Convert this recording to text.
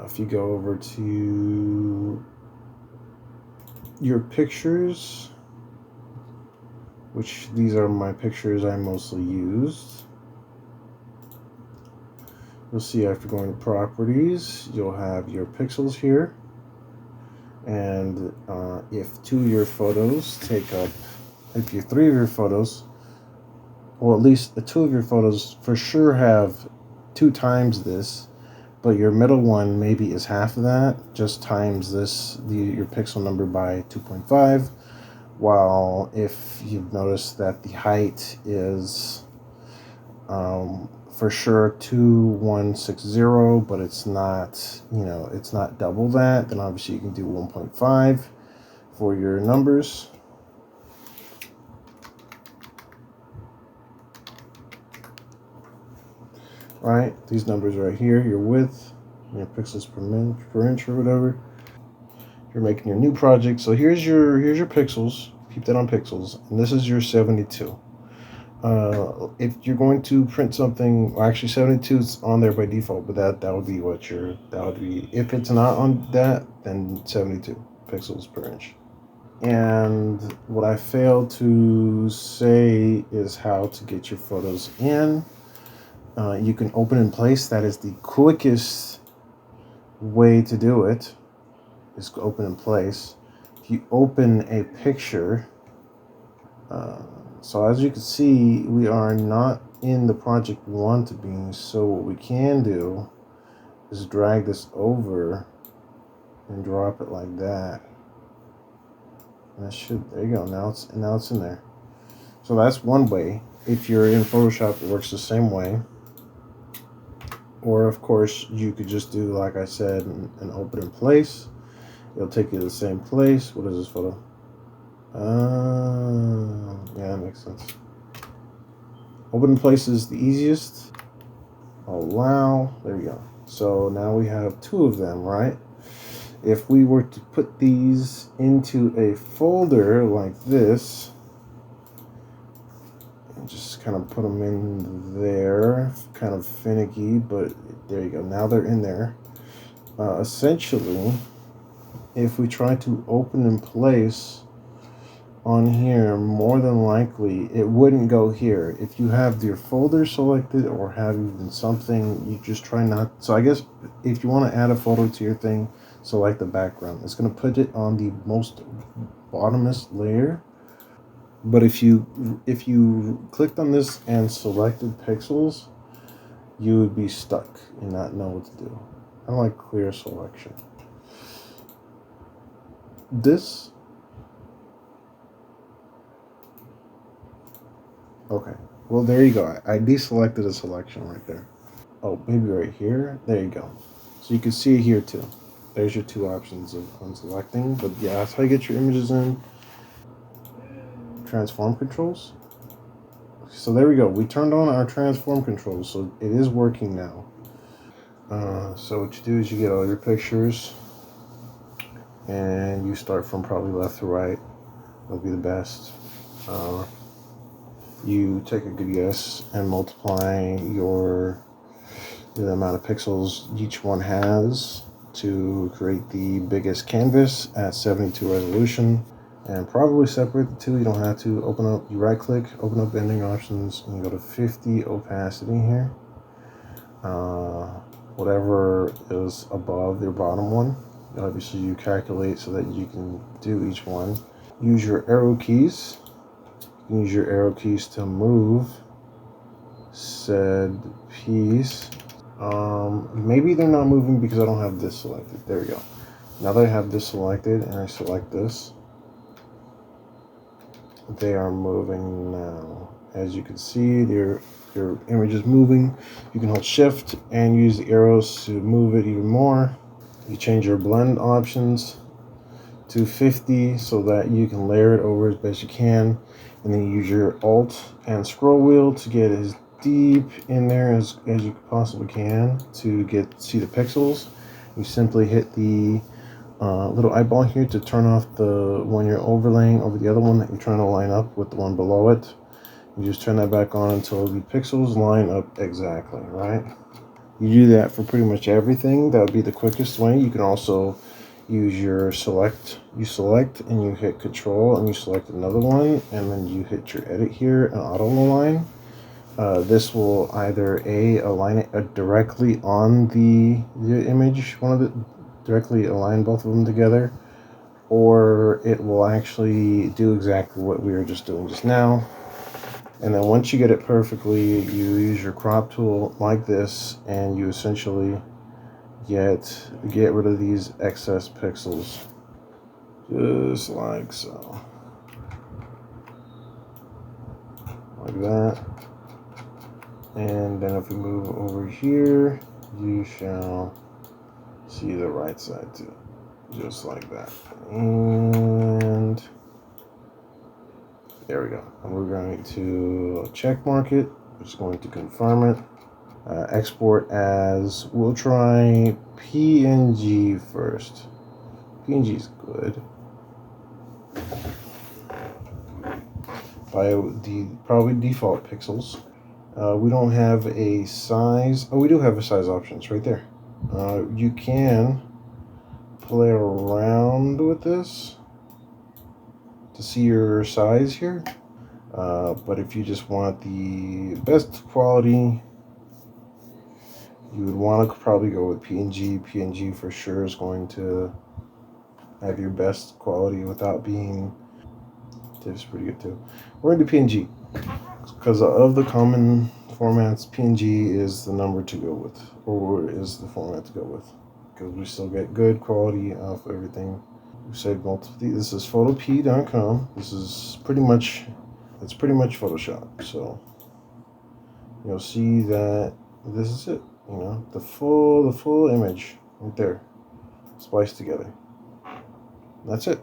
If you go over to your pictures, which these are my pictures I mostly used, you'll see after going to properties, you'll have your pixels here. And if two of your photos take up, if your three of your photos, or at least the two of your photos for sure have 2 times this, but your middle one maybe is half of that, just times this, your pixel number by 2.5. While if you've noticed that the height is for sure 2160, but it's not, it's not double that, then obviously you can do 1.5 for your numbers. Right, these numbers right here, your width, your pixels per inch or whatever. You're making your new project. So here's your pixels. Keep that on pixels, and this is your 72. If you're going to print something, well, actually 72 is on there by default, but that would be if it's not on that, then 72 pixels per inch. And what I failed to say is how to get your photos in. You can open in place. That is the quickest way to do it, is to open in place. If you open a picture, so as you can see, we are not in the project we want to be. So what we can do is drag this over and drop it like that. And that should, there you go. Now it's in there. So that's one way. If you're in Photoshop, it works the same way. Or of course, you could just do like I said and open in place. It'll take you to the same place. What is this photo? Yeah, that makes sense. Open in place is the easiest. Allow. There we go. So now we have 2 of them, right? If we were to put these into a folder like this, and just kind of put them in there, kind of finicky, but there you go. Now they're in there. Essentially, if we try to open in place on here, more than likely it wouldn't go here. If you have your folder selected or have even something, you just try not. So I guess if you want to add a photo to your thing, select the background. It's going to put it on the most bottomest layer. But if you clicked on this and selected pixels, you would be stuck and not know what to do. I like clear selection. This. Okay, well there you go. I deselected a selection right there. Oh, maybe right here. There you go. So you can see it here too. There's your 2 options of unselecting. But yeah, that's how you get your images in. Transform controls. So there we go. We turned on our transform controls, so it is working now. So what you do is you get all your pictures, and you start from probably left to right. That'll be the best. You take a good guess and multiply the amount of pixels each one has to create the biggest canvas at 72 resolution, and probably separate the 2. You don't have to. Open up, you right click, open up ending options, and you go to 50 opacity here. Whatever is above your bottom one, obviously you calculate so that you can do each one. Use your arrow keys. Use your arrow keys to move said piece. Maybe they're not moving because I don't have this selected. There we go. Now that I have this selected and I select this, they are moving now. As you can see, your image is moving. You can hold shift and use the arrows to move it even more. You change your blend options to 50 so that you can layer it over as best you can, and then you use your alt and scroll wheel to get as deep in there as you possibly can to see the pixels. You simply hit the little eyeball here to turn off the one you're overlaying over the other one that you're trying to line up with the one below it. You just turn that back on until the pixels line up exactly, right? You do that for pretty much everything. That would be the quickest way. You can also use your select. You select and you hit control and you select another one and then you hit your edit here and auto align. This will either align it directly on the image, directly align both of them together, or it will actually do exactly what we were just doing just now. And then once you get it perfectly, you use your crop tool like this, and you essentially get rid of these excess pixels, just like so, like that. And then if we move over here, you shall see the right side too, just like that. And there we go. And we're going to check mark it. We're just going to confirm it. Export as, we'll try PNG first. PNG is good. By the probably default pixels. We don't have a size. Oh, we do have a size options right there. You can play around with this to see your size here. But if you just want the best quality, you would want to probably go with PNG. PNG for sure is going to have your best quality without being. It's pretty good too. We're into PNG because of the common formats. PNG is the number to go with, or is the format to go with, because we still get good quality of everything. We saved multiple. This is photopea.com. This is pretty much. It's pretty much Photoshop. So you'll see that this is it. You know, the full image right there, spliced together. That's it.